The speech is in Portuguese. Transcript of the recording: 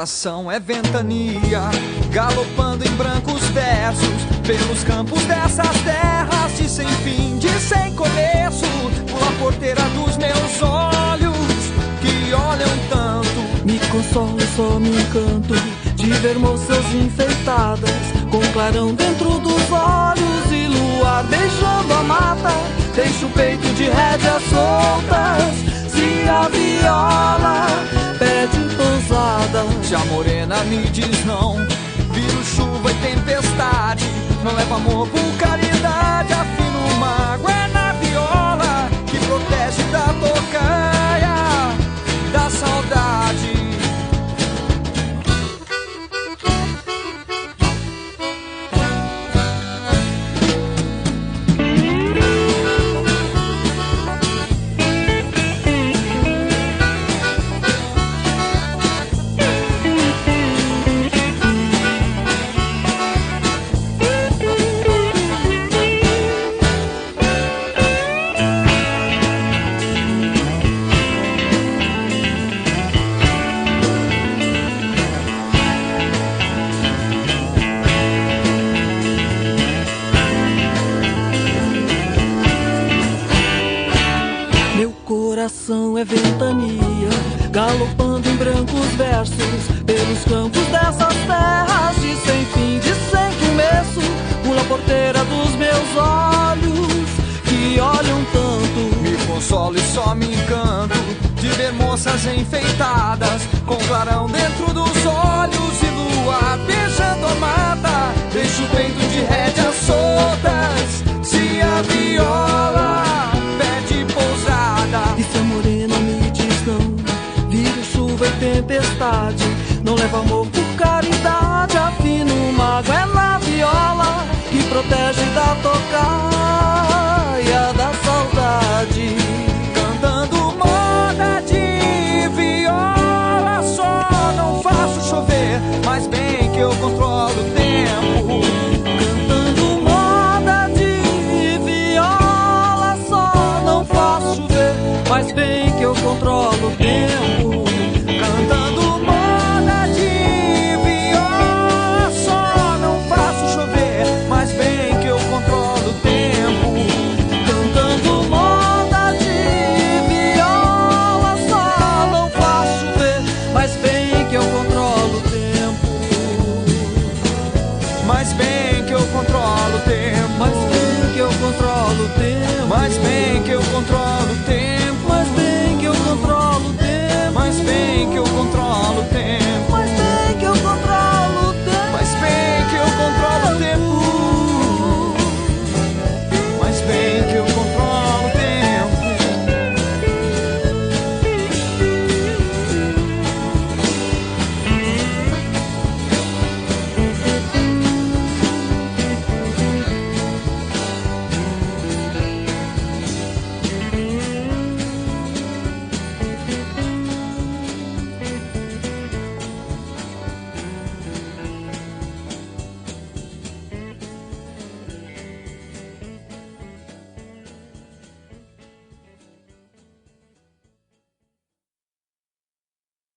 coração é ventania, galopando em brancos versos pelos campos dessas terras de sem fim, de sem começo. Pula a porteira dos meus olhos que olham tanto. Me consolo, só me encanto de ver moças enfeitadas, com clarão dentro dos olhos e luar beijando a mata. Deixo o peito de rédeas soltas. Se a viola pede pousada, se a morena me diz não, viro chuva e tempestade. Não leva amor por caridade, afino o mago é na viola que protege da tocaia, da saudade. Coração é ventania, galopando em brancos versos pelos campos dessas terras de sem fim, de sem começo. Pula a porteira dos meus olhos que olham tanto. Me consolo e só me encanto de ver moças enfeitadas, com clarão dentro dos olhos e lua beijando a mata. Deixo o peito de rédeas soltas. Se a viola pede pousada, e se a morena me diz não, viro chuva e tempestade. Não leva amor por caridade, afino o mago é na viola que protege da tocaia, da saudade. Cantando moda de viola, só não faço chover, mas bem que eu controlo o tempo. Cantando moda de viola, só não faço chover, mas bem